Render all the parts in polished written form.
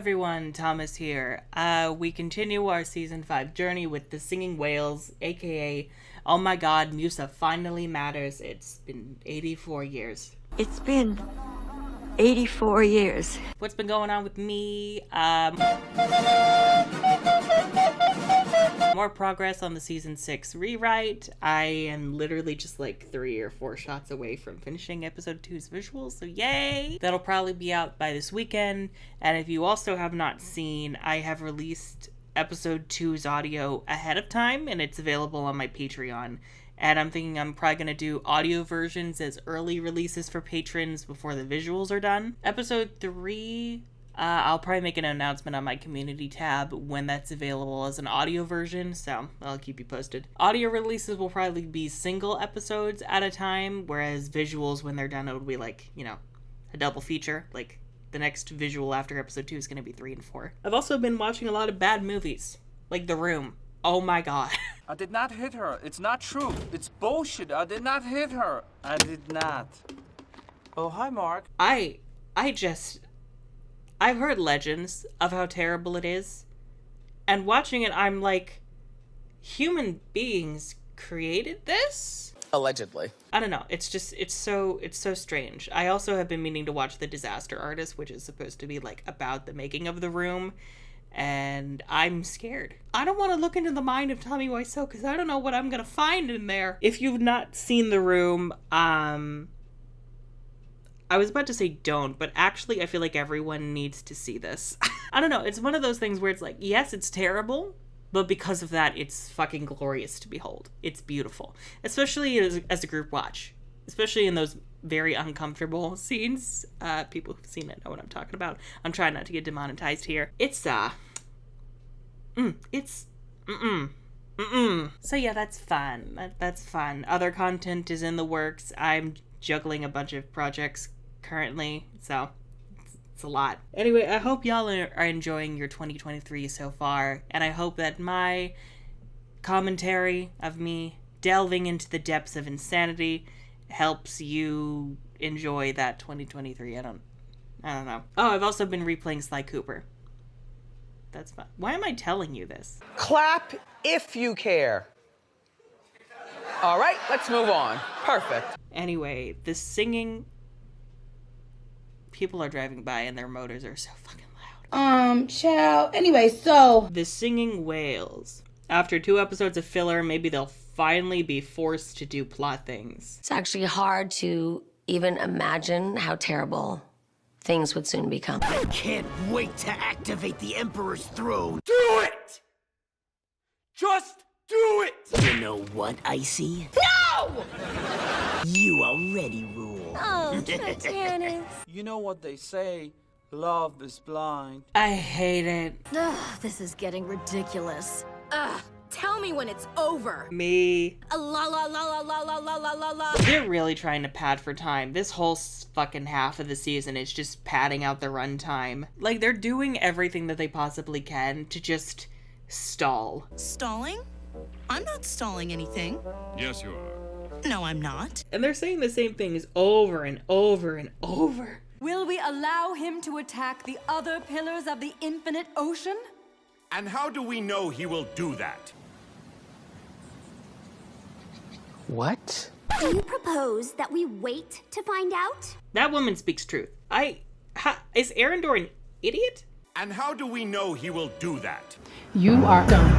everyone, Thomas here. We continue our Season 5 journey with the Singing Whales, aka, oh my god, Musa finally matters. It's been 84 years. It's been 84 years. What's been going on with me? More progress on the Season 6 rewrite. I am literally just like 3 or 4 shots away from finishing Episode 2's visuals, so yay! That'll probably be out by this weekend, and if you also have not seen, I have released Episode 2's audio ahead of time, and it's available on my Patreon. And I'm thinking I'm probably going to do audio versions as early releases for patrons before the visuals are done. Episode 3, I'll probably make an announcement on my community tab when that's available as an audio version, so I'll keep you posted. Audio releases will probably be single episodes at a time, whereas visuals, when they're done, it'll be like, you know, a double feature. Like, the next visual after episode 2 is going to be 3 and 4. I've also been watching a lot of bad movies, like The Room. Oh my god. I did not hit her. It's not true. It's bullshit. I did not hit her. I did not. Oh, hi, Mark. I've heard legends of how terrible it is. And watching it, I'm like, human beings created this? Allegedly. I don't know. It's so strange. I also have been meaning to watch The Disaster Artist, which is supposed to be like about the making of The Room. And I'm scared. I don't want to look into the mind of Tommy Wiseau because I don't know what I'm going to find in there. If you've not seen The Room, I was about to say don't, but actually I feel like everyone needs to see this. I don't know. It's one of those things where it's like, yes, it's terrible, but because of that, it's fucking glorious to behold. It's beautiful. Especially as a group watch. Especially in those very uncomfortable scenes. People who've seen it know what I'm talking about. I'm trying not to get demonetized here. So yeah, that's fun. That's fun. Other content is in the works. I'm juggling a bunch of projects currently, so it's a lot. Anyway, I hope y'all are enjoying your 2023 so far, and I hope that my commentary of me delving into the depths of insanity helps you enjoy that 2023. I don't know. Oh, I've also been replaying Sly Cooper. That's fun. Why am I telling you this? Clap if you care. All right, let's move on. Perfect. Anyway, the singing... People are driving by and their motors are so fucking loud. Child. Anyway, so... The Singing Whales. After 2 episodes of filler, maybe they'll finally be forced to do plot things. It's actually hard to even imagine how terrible things would soon become. I can't wait to activate the Emperor's throne. Do it! Just do it! You know what, Icy? No! You already rule. Oh, Janice. You know what they say, love is blind. I hate it. Ugh, this is getting ridiculous. Ugh, tell me when it's over. Me. La la la la la la la la la la. They're really trying to pad for time. This whole fucking half of the season is just padding out the runtime. Like, they're doing everything that they possibly can to just stall. Stalling? I'm not stalling anything. Yes, you are. No, I'm not. And they're saying the same things over and over and over. Will we allow him to attack the other pillars of the infinite ocean? And how do we know he will do that? What? Do you propose that we wait to find out? That woman speaks truth. Is Arendor an idiot? And how do we know he will do that? You are dumb,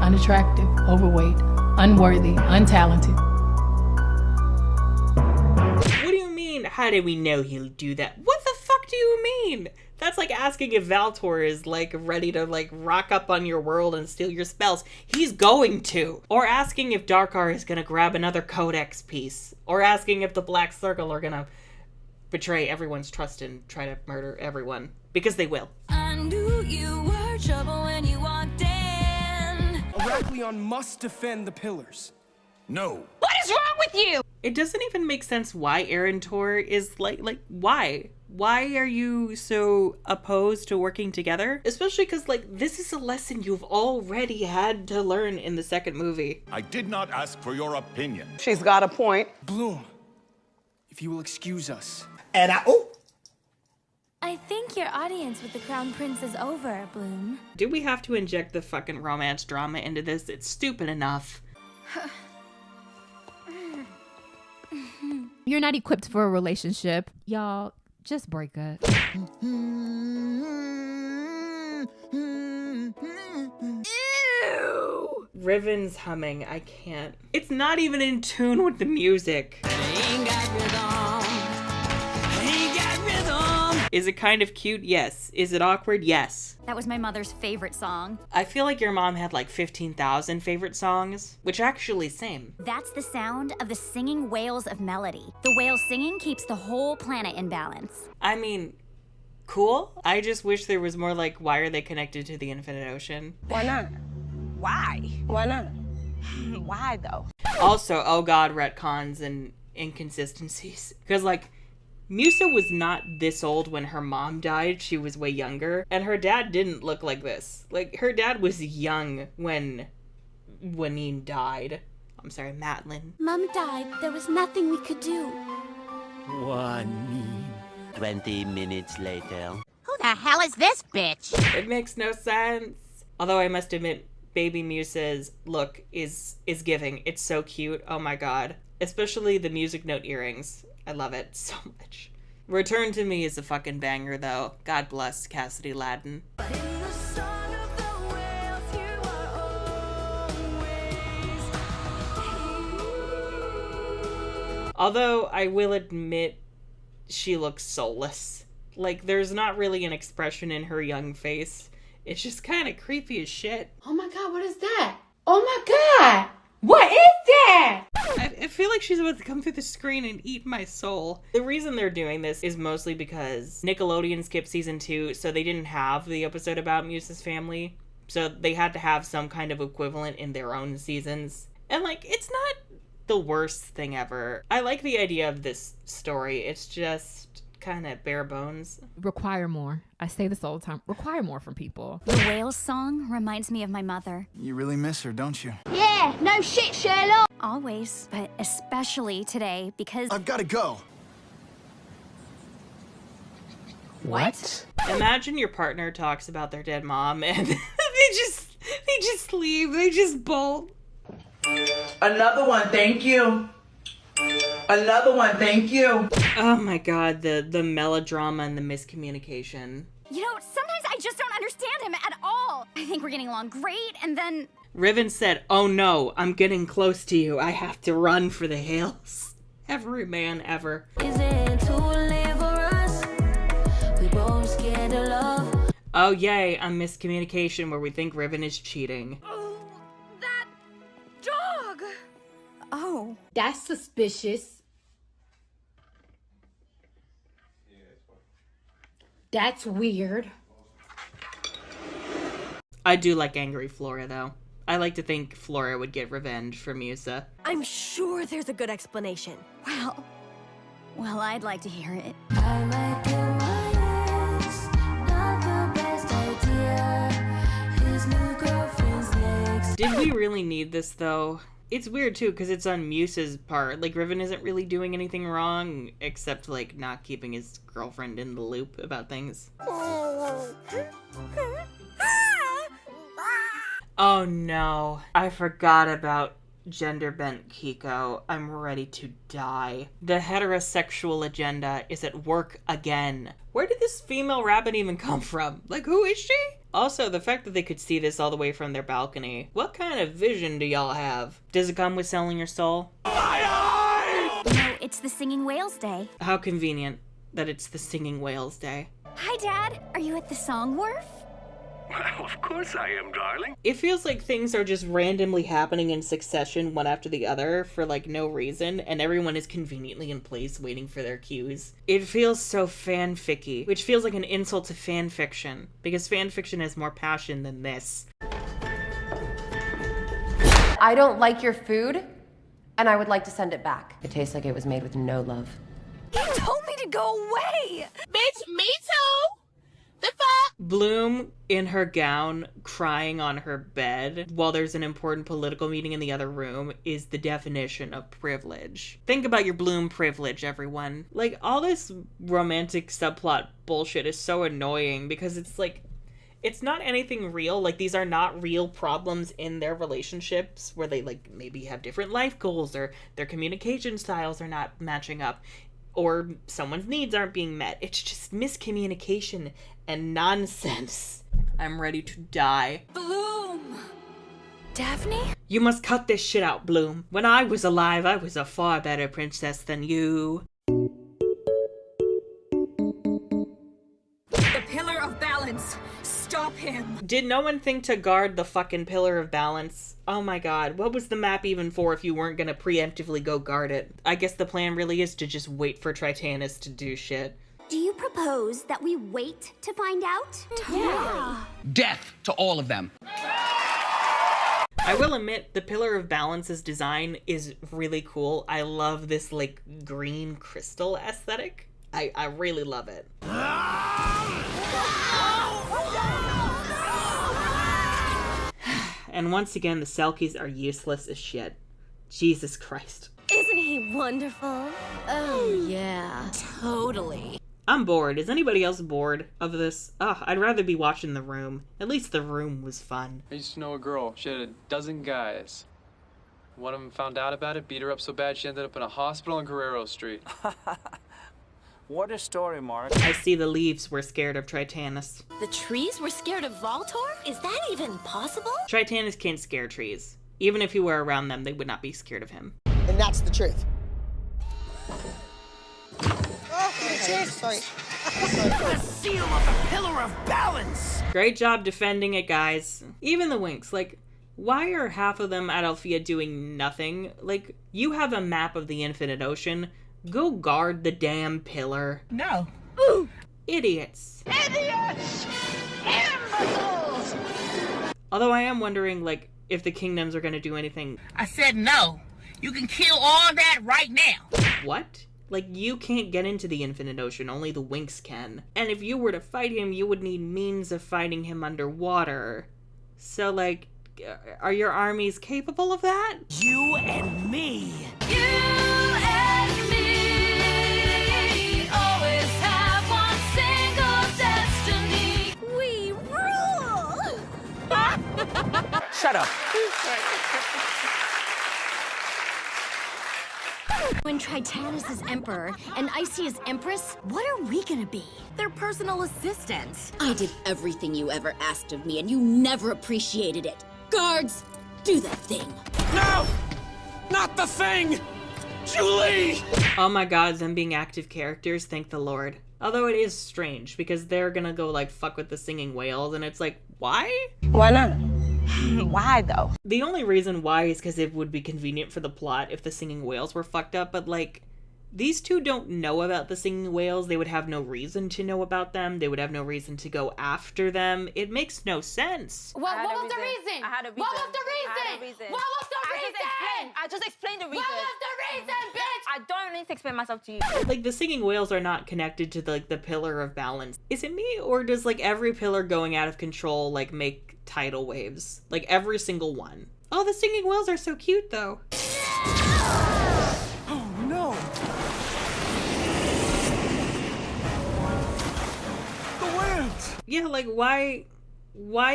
unattractive, overweight, unworthy, untalented. What do you mean, how do we know he'll do that? What the fuck do you mean? That's like asking if Valtor is, like, ready to, like, rock up on your world and steal your spells. He's going to. Or asking if Darkar is gonna grab another Codex piece. Or asking if the Black Circle are gonna betray everyone's trust and try to murder everyone. Because they will. I knew you were trouble when you walked in. Heraklion must defend the pillars. No. What is wrong with you? It doesn't even make sense why Arendtor is like, why? Why are you so opposed to working together? Especially because, like, this is a lesson you've already had to learn in the second movie. I did not ask for your opinion. She's got a point. Bloom, if you will excuse us. And I think your audience with the Crown Prince is over, Bloom. Do we have to inject the fucking romance drama into this? It's stupid enough. You're not equipped for a relationship. Y'all, just break up. Ew! Riven's humming. I can't. It's not even in tune with the music. Ain't got rhythm. Ain't got rhythm. Is it kind of cute? Yes. Is it awkward? Yes. That was my mother's favorite song. I feel like your mom had like 15,000 favorite songs, which actually same. That's the sound of the singing whales of melody. The whale singing keeps the whole planet in balance. I mean, cool. I just wish there was more like, why are they connected to the infinite ocean? Why not? Why? Why not? Why though? Also, oh god, retcons and inconsistencies. Because like, Musa was not this old when her mom died. She was way younger. And her dad didn't look like this. Like, her dad was young when Wanine died. I'm sorry, Matlin. Mom died. There was nothing we could do. 20 minutes later. Who the hell is this bitch? It makes no sense. Although I must admit, baby Musa's look is giving. It's so cute. Oh my god. Especially the music note earrings. I love it so much. Return to Me is a fucking banger though. God bless Cassidy Ladden. Although I will admit she looks soulless. Like there's not really an expression in her young face. It's just kind of creepy as shit. Oh my god, what is that? Oh my god! What is that? I feel like she's about to come through the screen and eat my soul. The reason they're doing this is mostly because Nickelodeon skipped season 2, so they didn't have the episode about Musa's family. So they had to have some kind of equivalent in their own seasons. And like, it's not the worst thing ever. I like the idea of this story. It's just kind of bare bones. Require more. I say this all the time. Require more from people. The whale's song reminds me of my mother. You really miss her, don't you? Yeah, no shit, Sherlock. Always, but especially today because I've got to go. What? Imagine your partner talks about their dead mom and they just leave. They just bolt. Another one, thank you. Another one, thank you. Oh my god, the melodrama and the miscommunication. You know, sometimes I just don't understand him at all. I think we're getting along great, and then Riven said, "Oh no, I'm getting close to you. I have to run for the hills." Every man ever. Is it too late for us? We both scared of love. Oh yay, a miscommunication where we think Riven is cheating. Oh, that dog. Oh, that's suspicious. That's weird. I do like angry Flora though. I like to think Flora would get revenge for Musa. I'm sure there's a good explanation. Well, I'd like to hear it. I might do my best, not the best idea. His new girlfriend's next. Did we really need this though? It's weird too because it's on Musa's part. Like Riven isn't really doing anything wrong except like not keeping his girlfriend in the loop about things. Oh no, I forgot about gender bent Kiko. I'm ready to die. The heterosexual agenda is at work again. Where did this female rabbit even come from? Like, who is she? Also, the fact that they could see this all the way from their balcony. What kind of vision do y'all have? Does it come with selling your soul? No, it's the Singing Whales Day. How convenient that it's the Singing Whales Day. Hi, Dad. Are you at the Song Wharf? Well, of course I am, darling. It feels like things are just randomly happening in succession one after the other for like no reason, and everyone is conveniently in place waiting for their cues. It feels so fanficky, which feels like an insult to fanfiction, because fanfiction has more passion than this. I don't like your food, and I would like to send it back. It tastes like it was made with no love. He told me to go away. Bitch, me too. Bloom in her gown crying on her bed while there's an important political meeting in the other room is the definition of privilege. Think about your Bloom privilege, everyone. Like, all this romantic subplot bullshit is so annoying because it's like, it's not anything real. Like, these are not real problems in their relationships where they, like, maybe have different life goals or their communication styles are not matching up or someone's needs aren't being met. It's just miscommunication and nonsense. I'm ready to die. Bloom! Daphne? You must cut this shit out, Bloom. When I was alive, I was a far better princess than you. The Pillar of Balance. Stop him. Did no one think to guard the fucking Pillar of Balance? Oh my god, what was the map even for if you weren't gonna preemptively go guard it? I guess the plan really is to just wait for Tritanus to do shit. Do you propose that we wait to find out? Yeah. Death to all of them. I will admit, the Pillar of Balance's design is really cool. I love this, like, green crystal aesthetic. I really love it. And once again, the Selkies are useless as shit. Jesus Christ. Isn't he wonderful? Oh, yeah. Totally. I'm bored. Is anybody else bored of this? Ugh, I'd rather be watching The Room. At least The Room was fun. I used to know a girl. She had a dozen guys. One of them found out about it, beat her up so bad she ended up in a hospital on Guerrero Street. What a story, Mark. I see the leaves were scared of Tritanus. The trees were scared of Voltor? Is that even possible? Tritanus can't scare trees. Even if he were around them, they would not be scared of him. And that's the truth. Sorry. The seal of the Pillar of Balance! Great job defending it, guys. Even the Winx, like, why are half of them at Althea doing nothing? Like, you have a map of the Infinite Ocean. Go guard the damn pillar. No. Ooh. Idiots. Idiots! Imbeciles! Although I am wondering, like, if the kingdoms are gonna do anything. I said no. You can kill all that right now. What? Like, you can't get into the Infinite Ocean, only the Winx can. And if you were to fight him, you would need means of fighting him underwater. So, like, are your armies capable of that? You and me. You and me always have one single destiny. We rule! Shut up. When Tritanus is emperor and Icy is empress, what are we gonna be? Their personal assistants. I did everything you ever asked of me, and you never appreciated it. Guards, do that thing. No! Not the thing! Julie! Oh my god, them being active characters, thank the Lord. Although it is strange, because they're gonna go, like, fuck with the singing whales, and it's like, why? Why not? Why, though? The only reason why is because it would be convenient for the plot if the singing whales were fucked up, but, like, these two don't know about the singing whales. They would have no reason to know about them. They would have no reason to go after them. It makes no sense. What was the reason? I had a reason. What was the reason? What was the reason? I just explained the reason. What was the reason, bitch? I don't need to explain myself to you. Like, the singing whales are not connected to, like, the Pillar of Balance. Is it me, or does, like, every pillar going out of control, like, make tidal waves? Like, every single one. Oh, the singing whales are so cute, though. Oh, no. Yeah, like, why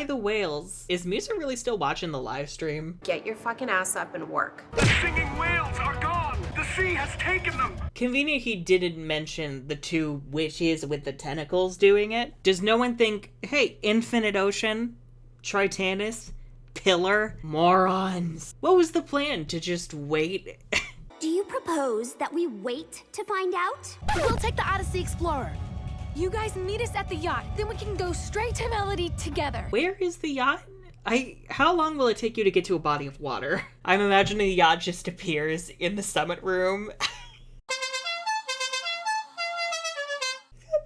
the whales? Is Musa really still watching the live stream? Get your fucking ass up and work. The singing whales are gone! The sea has taken them! Convenient he didn't mention the two witches with the tentacles doing it. Does no one think, hey, Infinite Ocean, Tritanus, Pillar, morons? What was the plan? To just wait? Do you propose that we wait to find out? We'll take the Odyssey Explorer. You guys meet us at the yacht, then we can go straight to Melody together. Where is the yacht? How long will it take you to get to a body of water? I'm imagining the yacht just appears in the summit room.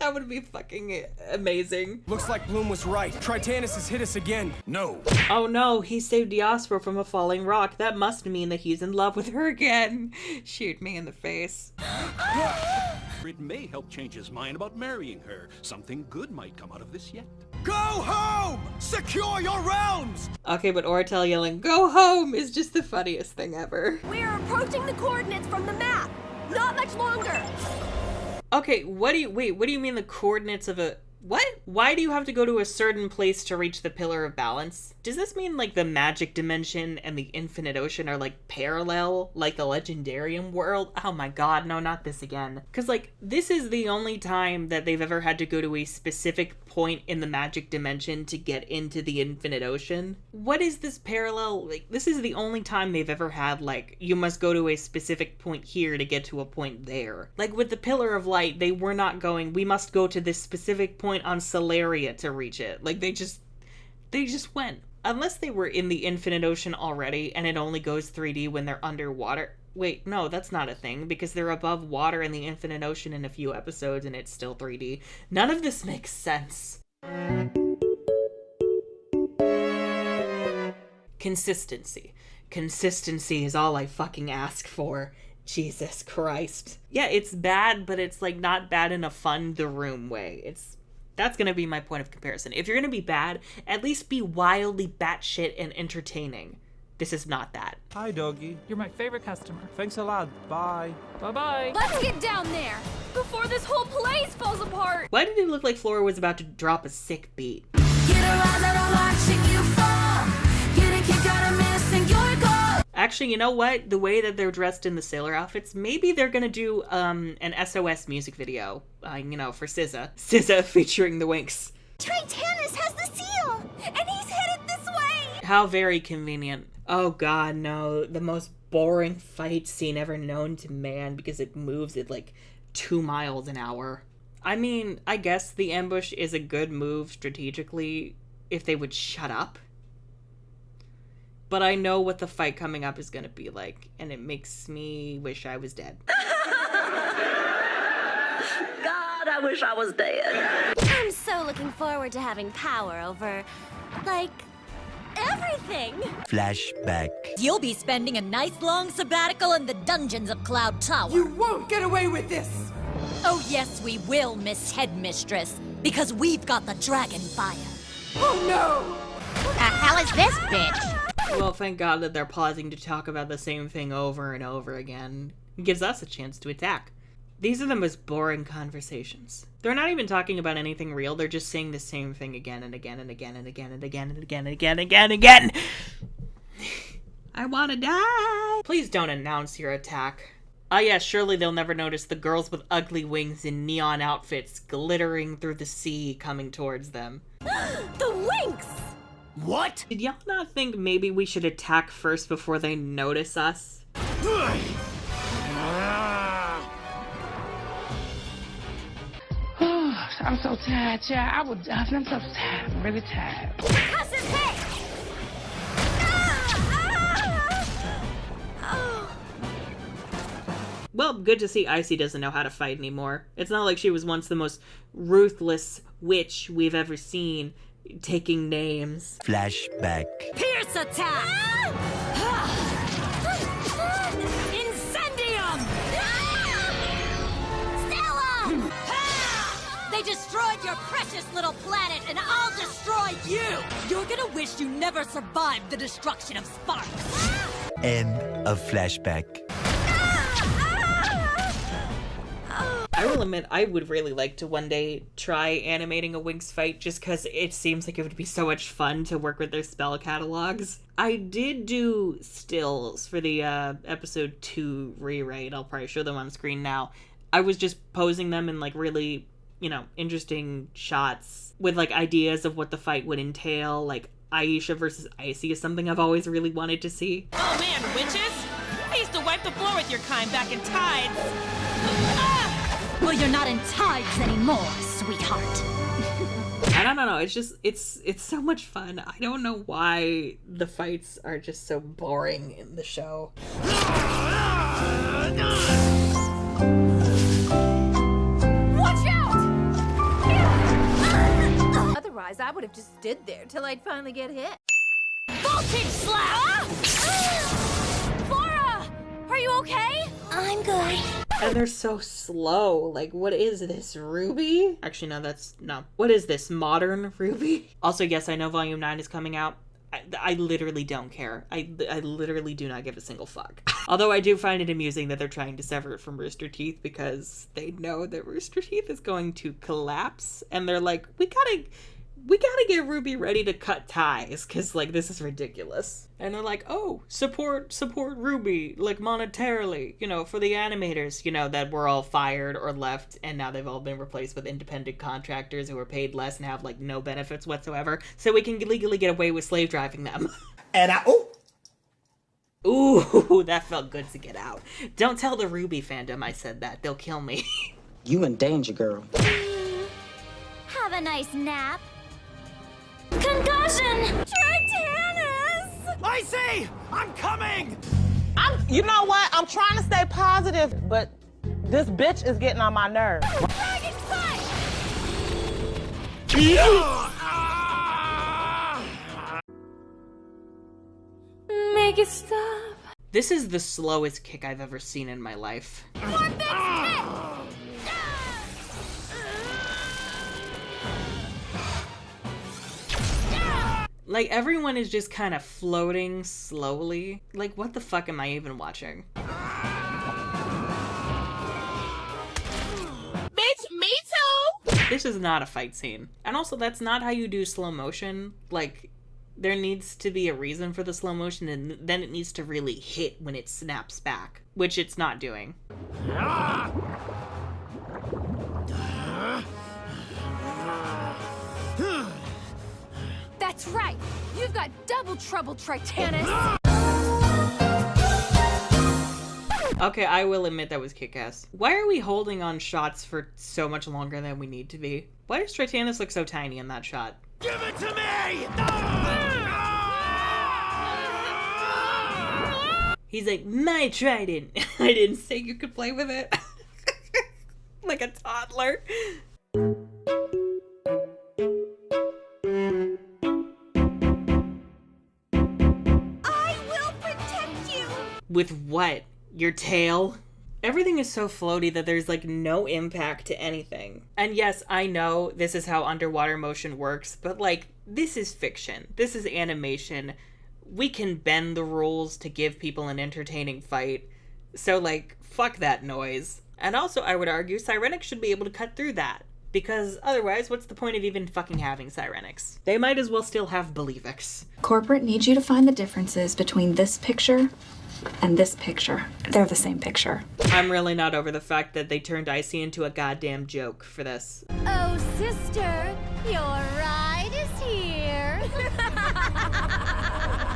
That would be fucking amazing. Looks like Bloom was right. Tritanus has hit us again. No. Oh no, he saved Diospora from a falling rock. That must mean that he's in love with her again. Shoot me in the face. It may help change his mind about marrying her. Something good might come out of this yet. Go home! Secure your realms! Okay, but Ortel yelling, "Go home!" is just the funniest thing ever. We are approaching the coordinates from the map. Not much longer. Okay, what do you mean the coordinates of a... What? Why do you have to go to a certain place to reach the Pillar of Balance? Does this mean like the magic dimension and the infinite ocean are like parallel, like the Legendarium world? Oh my god, no, not this again. Because like, this is the only time that they've ever had to go to a specific point in the magic dimension to get into the infinite ocean. What is this parallel? Like, this is the only time they've ever had like, you must go to a specific point here to get to a point there. Like with the Pillar of Light, they were not going, we must go to this specific point on Solaria to reach it. Like they just went. Unless they were in the infinite ocean already and it only goes 3D when they're underwater. Wait, no, that's not a thing because they're above water in the infinite ocean in a few episodes and it's still 3D. None of this makes sense. Consistency. Consistency is all I fucking ask for. Jesus Christ. Yeah, it's bad, but it's like not bad in a fun the room way. That's gonna be my point of comparison. If you're gonna be bad, at least be wildly batshit and entertaining. This is not that. Hi, doggy. You're my favorite customer. Thanks a lot. Bye. Bye-bye. Let's get down there before this whole place falls apart. Why did it look like Flora was about to drop a sick beat? Actually, you know what? The way that they're dressed in the sailor outfits, maybe they're gonna do an SOS music video, for SZA. SZA featuring the Winx. Tritanus has the seal, and he's headed this way. How very convenient. Oh god, no. The most boring fight scene ever known to man because it moves at like 2 miles an hour. I mean, I guess the ambush is a good move strategically if they would shut up. But I know what the fight coming up is gonna be like, and it makes me wish I was dead. God, I wish I was dead. I'm so looking forward to having power over, like, everything. Flashback. You'll be spending a nice long sabbatical in the dungeons of Cloud Tower. You won't get away with this! Oh yes, we will, Miss Headmistress, because we've got the dragon fire. Oh no! The hell is this bitch? Well, thank God that they're pausing to talk about the same thing over and over again. It gives us a chance to attack. These are the most boring conversations. They're not even talking about anything real, they're just saying the same thing again and again and again and again and again and again and again and again and again. I wanna die! Please don't announce your attack. Ah yeah, surely they'll never notice the girls with ugly wings in neon outfits glittering through the sea coming towards them. The Winx! What? Did y'all not think maybe we should attack first before they notice us? I'm so tired, child. I'm so tired. I'm really tired. Cuss his head! Well, good to see Icy doesn't know how to fight anymore. It's not like she was once the most ruthless witch we've ever seen, taking names. Flashback. Pierce attack! Incendium! Stella! They destroyed your precious little planet, and I'll destroy you! You're gonna wish you never survived the destruction of Sparks. End of flashback. I will admit, I would really like to one day try animating a Winx fight just because it seems like it would be so much fun to work with their spell catalogs. I did do stills for the episode 2 rewrite. I'll probably show them on screen now. I was just posing them in like really, interesting shots with like ideas of what the fight would entail. Like Aisha versus Icy is something I've always really wanted to see. Oh man, witches! I used to wipe the floor with your kind back in Tides. Well, you're not in Tides anymore, sweetheart. I don't know. It's just, it's so much fun. I don't know why the fights are just so boring in the show. Watch out! Otherwise, I would have just stood there till I'd finally get hit. Voltage slap! Flora! Are you okay? I'm good. And they're so slow. Like, what is this, Ruby? Actually, no. What is this, modern Ruby? Also, yes, I know Volume 9 is coming out. I literally don't care. I literally do not give a single fuck. Although I do find it amusing that they're trying to sever it from Rooster Teeth because they know that Rooster Teeth is going to collapse. And they're like, we gotta get Ruby ready to cut ties because, like, this is ridiculous. And they're like, oh, support Ruby, like, monetarily, you know, for the animators, you know, that were all fired or left, and now they've all been replaced with independent contractors who are paid less and have, like, no benefits whatsoever, so we can legally get away with slave driving them. And Ooh, that felt good to get out. Don't tell the Ruby fandom I said that. They'll kill me. You in danger, girl. Have a nice nap. Concussion! Tritanus! I see! I'm coming! You know what? I'm trying to stay positive, but this bitch is getting on my nerves. Dragon fight! Make it stop. This is the slowest kick I've ever seen in my life. Like, everyone is just kind of floating slowly. Like, what the fuck am I even watching? Bitch, me too! This is not a fight scene. And also, that's not how you do slow motion. Like, there needs to be a reason for the slow motion, and then it needs to really hit when it snaps back, which it's not doing. That's right. You've got double trouble, Tritanus. Okay, I will admit that was kick-ass. Why are we holding on shots for so much longer than we need to be? Why does Tritanus look so tiny in that shot? Give it to me! He's like, my trident. I didn't say you could play with it. Like a toddler. I will protect you! With what? Your tail? Everything is so floaty that there's like no impact to anything. And yes, I know this is how underwater motion works, but like, this is fiction. This is animation. We can bend the rules to give people an entertaining fight. So like, fuck that noise. And also, I would argue Sirenics should be able to cut through that. Because otherwise, what's the point of even fucking having Sirenics? They might as well still have Believix. Corporate needs you to find the differences between this picture and this picture. They're the same picture. I'm really not over the fact that they turned Icy into a goddamn joke for this. Oh, sister, your ride is here.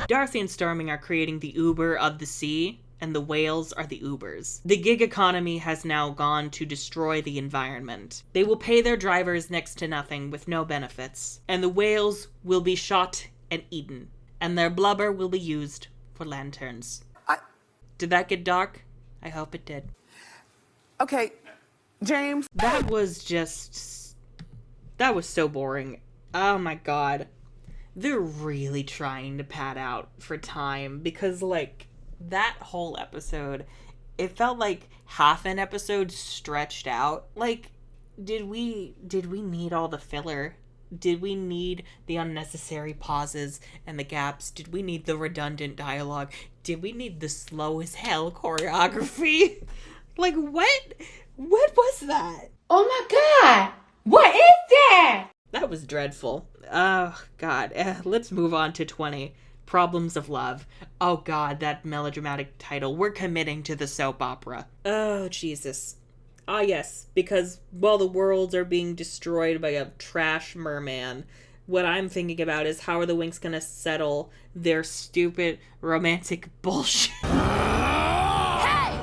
Darcy and Storming are creating the Uber of the sea, and the whales are the Ubers. The gig economy has now gone to destroy the environment. They will pay their drivers next to nothing with no benefits, and the whales will be shot and eaten, and their blubber will be used for lanterns. Did that get dark? I hope it did. Okay, James. That was so boring. Oh my god. They're really trying to pad out for time because, like, that whole episode, it felt like half an episode stretched out. Like, did we need all the filler? Did we need the unnecessary pauses and the gaps? Did we need the redundant dialogue? Did we need the slow as hell choreography? Like, what was that? Oh my god! What is that? That was dreadful. Oh, God. Let's move on to 20. Problems of Love. Oh, God, that melodramatic title. We're committing to the soap opera. Oh, Jesus. Ah, yes, because while the worlds are being destroyed by a trash merman, what I'm thinking about is how are the Winx gonna settle their stupid romantic bullshit? Hey!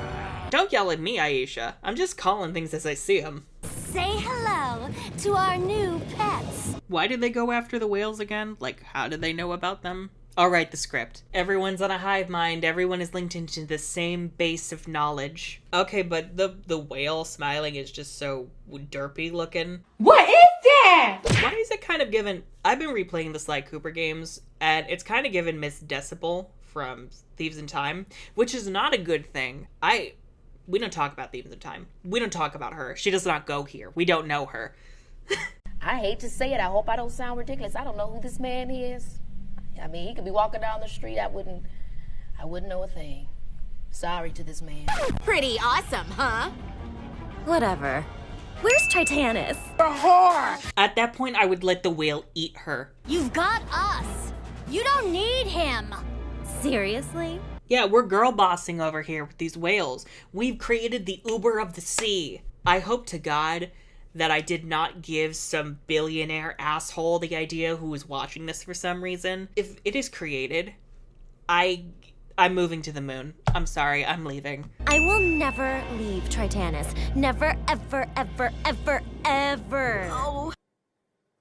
Don't yell at me, Aisha. I'm just calling things as I see them. Say hello to our new pets. Why did they go after the whales again? Like, how did they know about them? I'll write the script. Everyone's on a hive mind. Everyone is linked into the same base of knowledge. Okay, but the whale smiling is just so derpy looking. What is that? Why is it kind of given... I've been replaying the Sly Cooper games, and it's kind of given Miss Decibel from Thieves in Time, which is not a good thing. We don't talk about Themes of Time. We don't talk about her. She does not go here. We don't know her. I hate to say it. I hope I don't sound ridiculous. I don't know who this man is. I mean, he could be walking down the street. I wouldn't know a thing. Sorry to this man. Pretty awesome, huh? Whatever. Where's Titanus? A whore! At that point, I would let the whale eat her. You've got us. You don't need him. Seriously? Yeah, we're girl bossing over here with these whales. We've created the Uber of the sea. I hope to God that I did not give some billionaire asshole the idea who was watching this for some reason. If it is created, I'm moving to the moon. I'm sorry, I'm leaving. I will never leave Titanus. Never, ever, ever, ever, ever. Oh.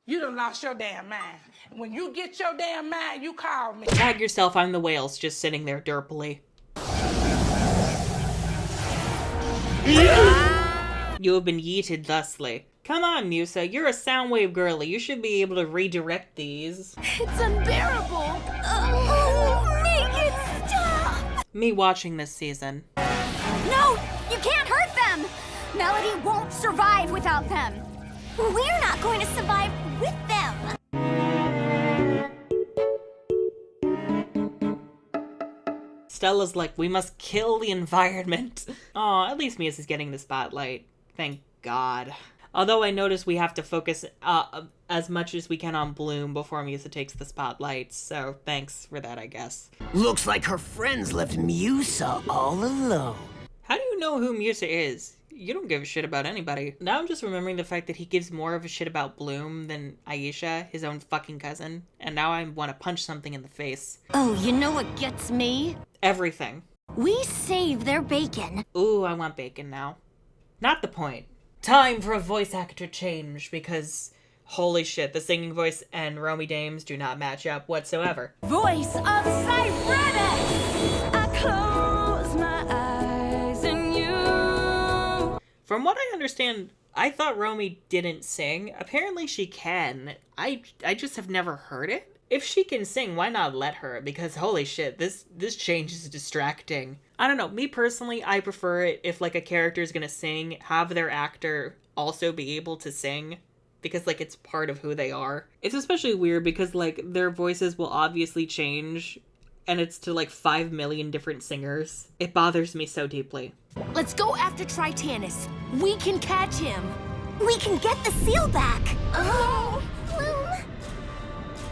You done lost your damn mind. When you get your damn mind, you call me. Tag yourself, I'm the whales, just sitting there derpily. You have been yeeted thusly. Come on, Musa, you're a Soundwave girly. You should be able to redirect these. It's unbearable. Oh, make it stop. Me watching this season. No, you can't hurt them. Melody won't survive without them. We're not going to survive with them. Stella's like, we must kill the environment. Aw, at least Musa's getting the spotlight. Thank God. Although I notice we have to focus as much as we can on Bloom before Musa takes the spotlight, so thanks for that, I guess. Looks like her friends left Musa all alone. How do you know who Musa is? You don't give a shit about anybody. Now I'm just remembering the fact that he gives more of a shit about Bloom than Aisha, his own fucking cousin, and now I want to punch something in the face. Oh, you know what gets me? Everything. We save their bacon. Ooh, I want bacon now. Not the point. Time for a voice actor change, because holy shit, the singing voice and Romy Dames do not match up whatsoever. Voice of Cyrenic. I close my eyes and you. From what I understand, I thought Romy didn't sing. Apparently she can. I just have never heard it. If she can sing, why not let her? Because holy shit, this change is distracting. I don't know, me personally, I prefer it if like a character is gonna sing, have their actor also be able to sing. Because like it's part of who they are. It's especially weird because like their voices will obviously change and it's to like 5 million different singers. It bothers me so deeply. Let's go after Titanus. We can catch him. We can get the seal back. Oh, Bloom.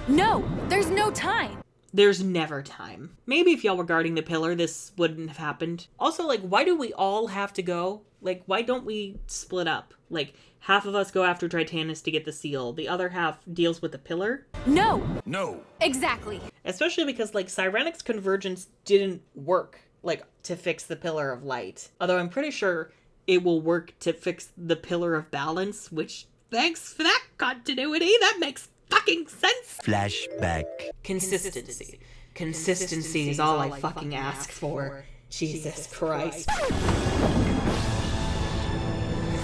No, there's no time. There's never time. Maybe if y'all were guarding the pillar, this wouldn't have happened. Also, like, why do we all have to go? Like, why don't we split up? Like, half of us go after Titanus to get the seal. The other half deals with the pillar? No. No. Exactly. Especially because, like, Cyrenic's convergence didn't work, like, to fix the Pillar of Light. Although I'm pretty sure it will work to fix the Pillar of Balance, which, thanks for that continuity, that makes fucking sense. Flashback. Consistency. Consistency is all I fucking ask for. Jesus Christ.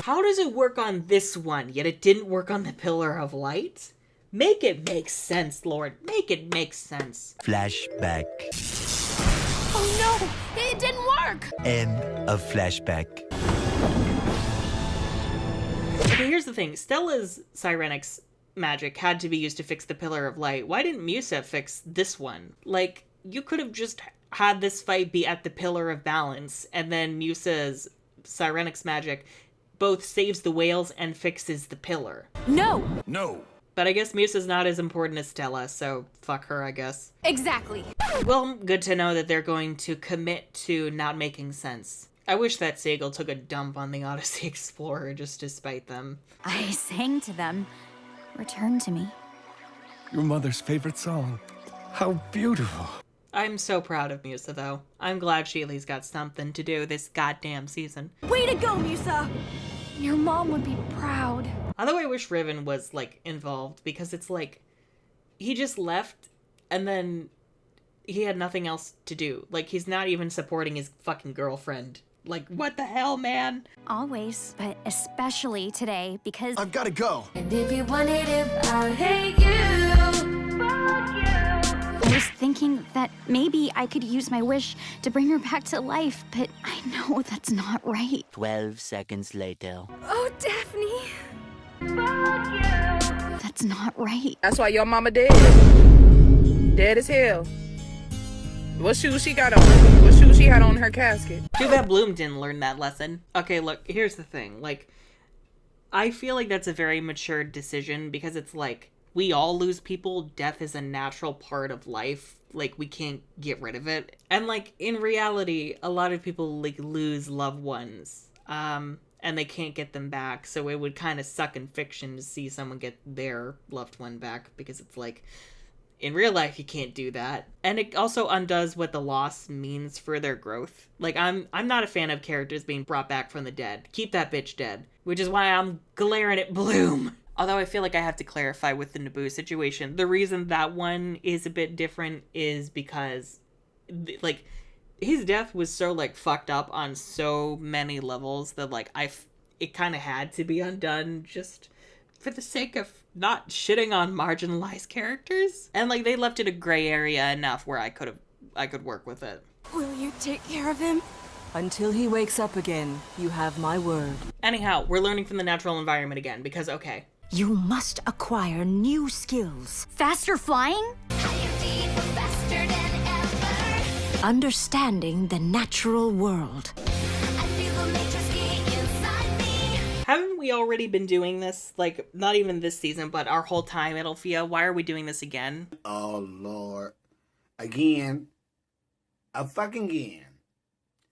How does it work on this one, yet it didn't work on the Pillar of Light? Make it make sense, Lord. Make it make sense. Flashback. Oh no, it didn't work. End of flashback. Okay, here's the thing. Stella's Cyrenic's magic had to be used to fix the Pillar of Light. Why didn't Musa fix this one? Like, you could have just had this fight be at the Pillar of Balance, and then Musa's Cyrenic's magic both saves the whales and fixes the pillar. No. No. But I guess Musa's not as important as Stella, so fuck her, I guess. Exactly. Well, good to know that they're going to commit to not making sense. I wish that Seagull took a dump on the Odyssey Explorer just to spite them. I sang to them. Return to me. Your mother's favorite song. How beautiful. I'm so proud of Musa, though. I'm glad she at least got something to do this goddamn season. Way to go, Musa! Your mom would be proud. Although I wish Riven was, like, involved, because it's like, he just left, and then he had nothing else to do. Like, he's not even supporting his fucking girlfriend. Like, what the hell, man? Always, but especially today, because I've gotta go. And if you want it, if I hate you, fuck you. I was thinking that maybe I could use my wish to bring her back to life, but I know that's not right. 12 seconds later. Oh, Daphne. That's not right. That's why your mama dead. Dead as hell. What shoes she got on? What shoes she had on her casket? Too bad Bloom didn't learn that lesson. Okay, look, here's the thing. Like, I feel like that's a very mature decision because it's like, we all lose people. Death is a natural part of life. Like, we can't get rid of it. And, like, in reality, a lot of people, like, lose loved ones. And they can't get them back. So it would kind of suck in fiction to see someone get their loved one back because it's like, in real life, you can't do that. And it also undoes what the loss means for their growth. Like, I'm not a fan of characters being brought back from the dead. Keep that bitch dead. Which is why I'm glaring at Bloom. Although I feel like I have to clarify with the Naboo situation. The reason that one is a bit different is because, like, his death was so, like, fucked up on so many levels that, like, it kind of had to be undone just for the sake of not shitting on marginalized characters. And, like, they left it a gray area enough where I could work with it. Will you take care of him? Until he wakes up again, you have my word. Anyhow, we're learning from the natural environment again because, okay. You must acquire new skills. Faster flying? Understanding the natural world. Haven't we already been doing this? Like, not even this season, but our whole time at Alfea. Why are we doing this again? Oh, Lord. Again. A fucking again.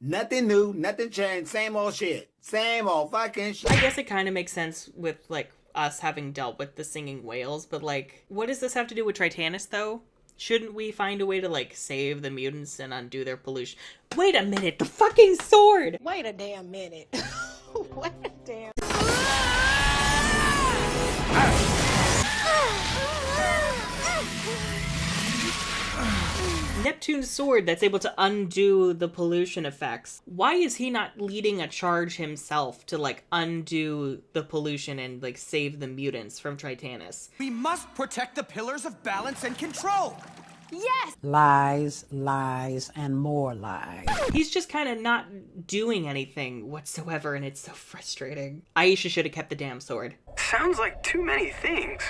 Nothing new, nothing changed, same old shit. Same old fucking shit. I guess it kind of makes sense with, like, us having dealt with the singing whales, but, like, what does this have to do with Tritanus, though? Shouldn't we find a way to, like, save the mutants and undo their pollution? Wait a minute, the fucking sword! Wait a damn minute. Wait a damn... Neptune's sword that's able to undo the pollution effects. Why is he not leading a charge himself to, like, undo the pollution and, like, save the mutants from Tritanus? We must protect the pillars of balance and control. Yes! Lies, lies, and more lies. He's just kind of not doing anything whatsoever, and it's so frustrating. Aisha should have kept the damn sword. Sounds like too many things.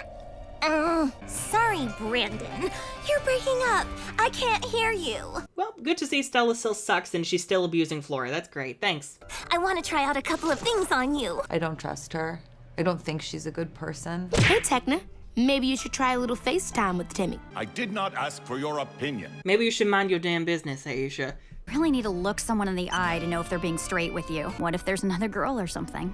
Sorry, Brandon. You're breaking up. I can't hear you. Well, good to see Stella still sucks and she's still abusing Flora. That's great. Thanks. I want to try out a couple of things on you. I don't trust her. I don't think she's a good person. Hey, Techna. Maybe you should try a little FaceTime with Timmy. I did not ask for your opinion. Maybe you should mind your damn business, Aisha. Really need to look someone in the eye to know if they're being straight with you. What if there's another girl or something?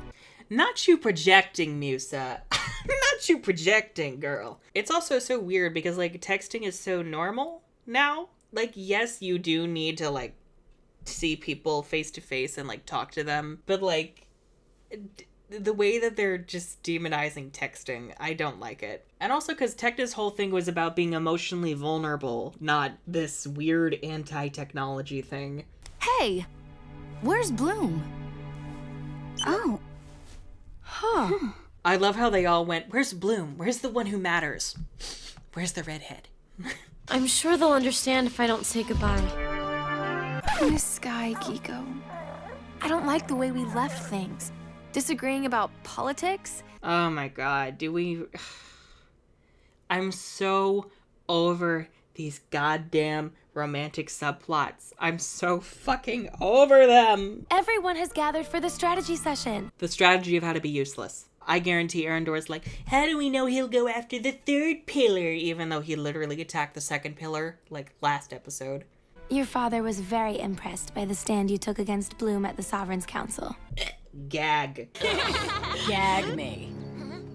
Not you projecting, Musa. Not you projecting, girl. It's also so weird because, like, texting is so normal now. Like, yes, you do need to, like, see people face to face and, like, talk to them. But, like, the way that they're just demonizing texting, I don't like it. And also because Techna's whole thing was about being emotionally vulnerable, not this weird anti-technology thing. Hey, where's Bloom? Oh. Huh. I love how they all went, where's Bloom? Where's the one who matters? Where's the redhead? I'm sure they'll understand if I don't say goodbye. Miss Sky, Kiko. I don't like the way we left things. Disagreeing about politics? Oh my god, do we... I'm so over these goddamn romantic subplots. I'm so fucking over them. Everyone has gathered for the strategy session. The strategy of how to be useless. I guarantee Arendor's like, how do we know he'll go after the third pillar? Even though he literally attacked the second pillar, like, last episode. Your father was very impressed by the stand you took against Bloom at the Sovereign's Council. Gag. Gag me.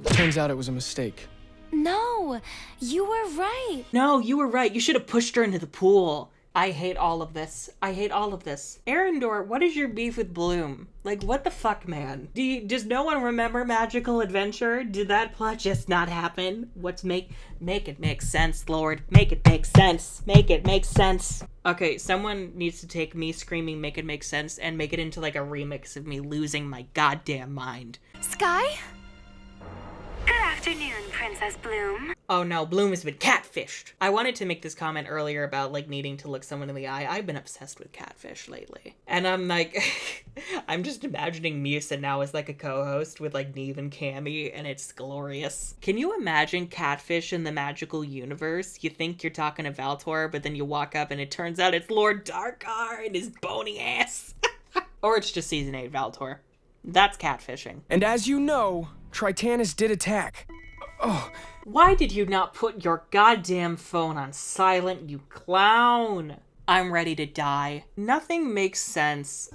Turns out it was a mistake. No, you were right. No, you were right. You should have pushed her into the pool. I hate all of this. I hate all of this. Arendor, what is your beef with Bloom? Like, what the fuck, man? Does no one remember Magical Adventure? Did that plot just not happen? Make it make sense, Lord. Make it make sense. Make it make sense. Okay, someone needs to take me screaming make it make sense and make it into like a remix of me losing my goddamn mind. Sky? Yes! afternoon, Princess Bloom. Oh no, Bloom has been catfished. I wanted to make this comment earlier about like needing to look someone in the eye. I've been obsessed with catfish lately. And I'm like, I'm just imagining Musa now as like a co-host with like Neve and Cammy, and it's glorious. Can you imagine catfish in the magical universe? You think you're talking to Valtor, but then you walk up and it turns out it's Lord Darkar and his bony ass. Or it's just Season 8 Valtor. That's catfishing. And as you know, Tritanus did attack. Oh. Why did you not put your goddamn phone on silent, you clown? I'm ready to die. Nothing makes sense.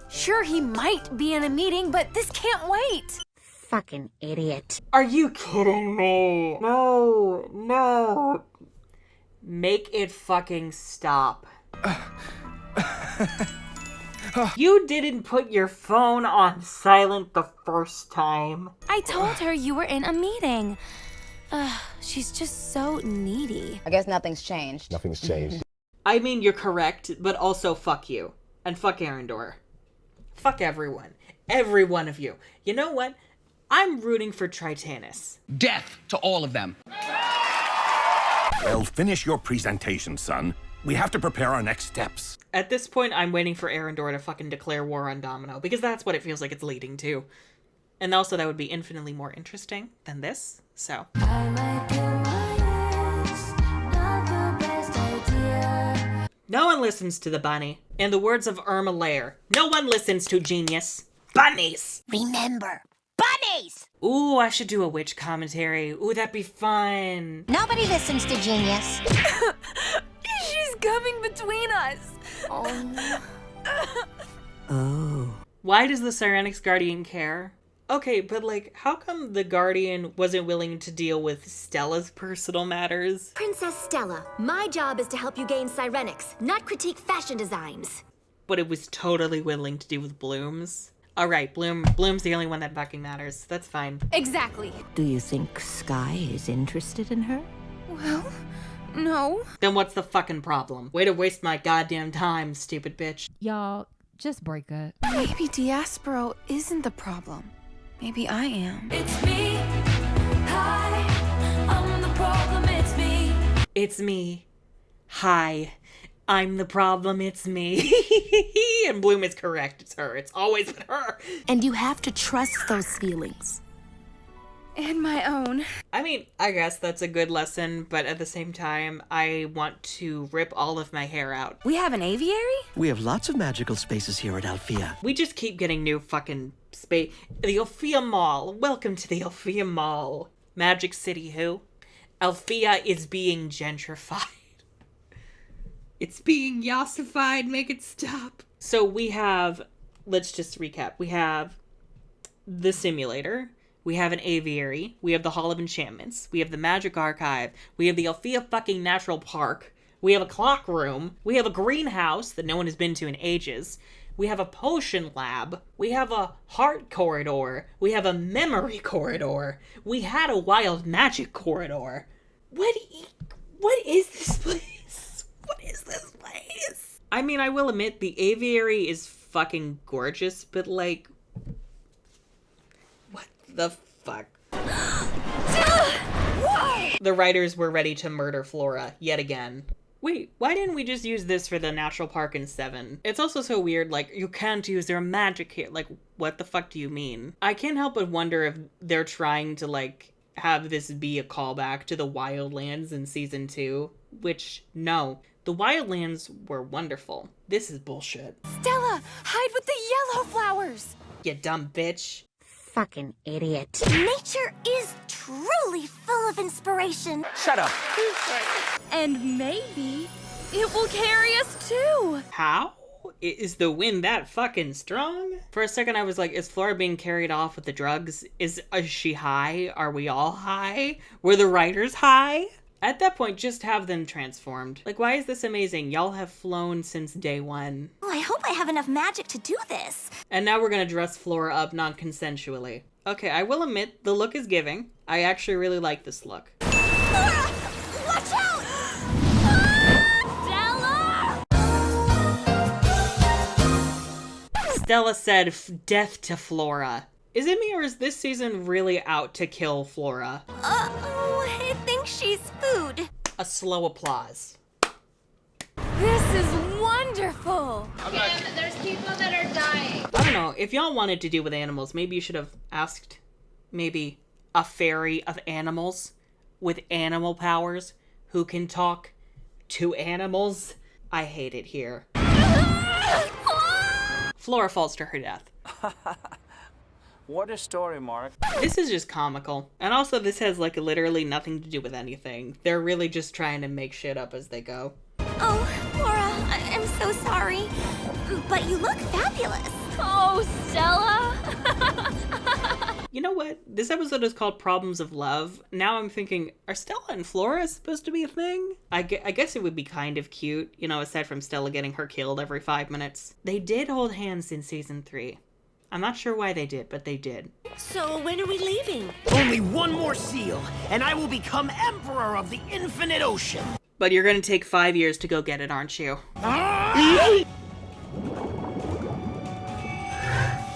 Sure, he might be in a meeting, but this can't wait. Fucking idiot. Are you kidding me? No. Make it fucking stop. You didn't put your phone on silent the first time. I told her you were in a meeting. She's just so needy. I guess nothing's changed. Nothing's changed. I mean, you're correct, but also fuck you. And fuck Arendor. Fuck everyone. Every one of you. You know what? I'm rooting for Tritanus. Death to all of them. Well, finish your presentation, son. We have to prepare our next steps. At this point, I'm waiting for Arendor to fucking declare war on Domino, because that's what it feels like it's leading to. And also, that would be infinitely more interesting than this, so. No one listens to the bunny. In the words of Irma Lair, no one listens to genius. Bunnies! Remember, bunnies! Ooh, I should do a witch commentary. Ooh, that'd be fun. Nobody listens to genius. She's coming between us. Oh no. Oh. Why does the Cyrenix Guardian care? Okay, but like, how come the Guardian wasn't willing to deal with Stella's personal matters? Princess Stella, my job is to help you gain Cyrenix, not critique fashion designs. But it was totally willing to deal with Bloom's. Alright, Bloom's the only one that fucking matters. That's fine. Exactly. Do you think Sky is interested in her? Well, no. Then what's the fucking problem? Way to waste my goddamn time, stupid bitch. Y'all, just break up. Maybe Diasporo isn't the problem. Maybe I am. It's me. Hi, I'm the problem. It's me. It's me. Hi, I'm the problem. It's me. And Bloom is correct. It's her. It's always been her. And you have to trust those feelings. And my own. I mean, I guess that's a good lesson, but at the same time, I want to rip all of my hair out. We have an aviary? We have lots of magical spaces here at Althea. We just keep getting new fucking space. The Althea Mall. Welcome to the Althea Mall. Magic City who? Althea is being gentrified. It's being yassified. Make it stop. So we have, let's just recap. We have the simulator. We have an aviary. We have the Hall of Enchantments. We have the Magic Archive. We have the Althea fucking Natural Park. We have a clock room. We have a greenhouse that no one has been to in ages. We have a potion lab. We have a heart corridor. We have a memory corridor. We had a wild magic corridor. What is this place? What is this place? I mean, I will admit the aviary is fucking gorgeous, but like, what the fuck? The writers were ready to murder Flora yet again. Wait, why didn't we just use this for the natural park in 7? It's also so weird, like, you can't use their magic here. Like, what the fuck do you mean? I can't help but wonder if they're trying to, like, have this be a callback to the Wildlands in Season 2. Which, no. The Wildlands were wonderful. This is bullshit. Stella, hide with the yellow flowers! You dumb bitch. Fucking idiot. Nature is truly full of inspiration. Shut up. And maybe it will carry us too. How? Is the wind that fucking strong? For a second I was like, is Flora being carried off with the drugs? Is she high? Are we all high? Were the writers high? At that point, just have them transformed. Like, why is this amazing? Y'all have flown since day 1. Well, I hope I have enough magic to do this. And now we're gonna dress Flora up non-consensually. Okay, I will admit, the look is giving. I actually really like this look. Flora! Watch out! Stella said death to Flora. Is it me or is this season really out to kill Flora? Oh, I think she's food. A slow applause. This is wonderful. There's people that are dying. I don't know, if y'all wanted to do with animals, maybe you should have asked maybe a fairy of animals with animal powers who can talk to animals. I hate it here. Flora falls to her death. What a story, Mark. This is just comical. And also this has like literally nothing to do with anything. They're really just trying to make shit up as they go. Oh, Laura, I'm so sorry. But you look fabulous. Oh, Stella. You know what? This episode is called Problems of Love. Now I'm thinking, are Stella and Flora supposed to be a thing? I guess it would be kind of cute, you know, aside from Stella getting her killed every 5 minutes. They did hold hands in season 3. I'm not sure why they did, but they did. So when are we leaving? Only one more seal, and I will become Emperor of the Infinite Ocean. But you're gonna take 5 years to go get it, aren't you?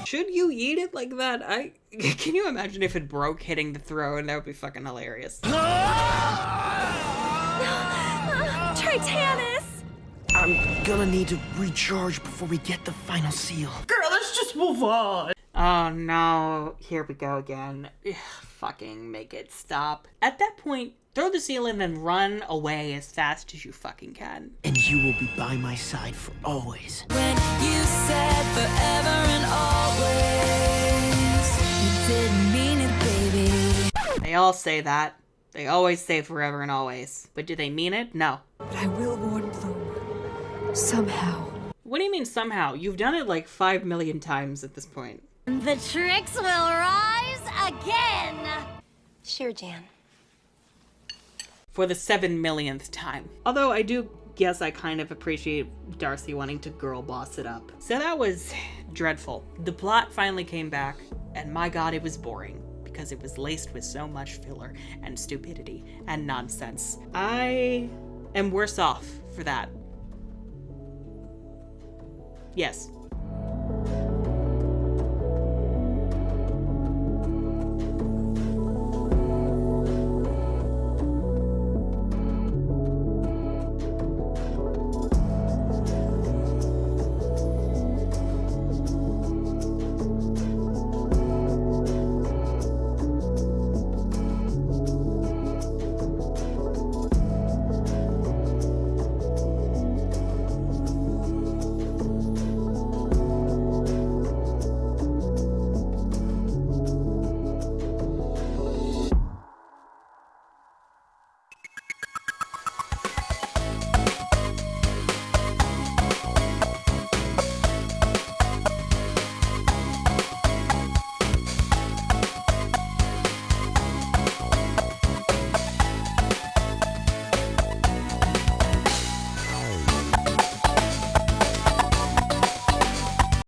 Should you eat it like that? Can you imagine if it broke hitting the throne? That would be fucking hilarious. Titanus! I'm gonna need to recharge before we get the final seal. Girl, let's just move on. Oh no, here we go again. Ugh, fucking make it stop. At that point, throw the seal in and run away as fast as you fucking can. And you will be by my side for always. When you said forever and always, you didn't mean it, baby. They all say that. They always say forever and always. But do they mean it? No. But I will warn Bloom. Somehow. What do you mean somehow? You've done it like 5 million times at this point. The tricks will rise again. Sure, Jan. For the 7 millionth time. Although I do guess I kind of appreciate Darcy wanting to girl boss it up. So that was dreadful. The plot finally came back, and my god, it was boring. Because it was laced with so much filler and stupidity and nonsense. I am worse off for that. Yes.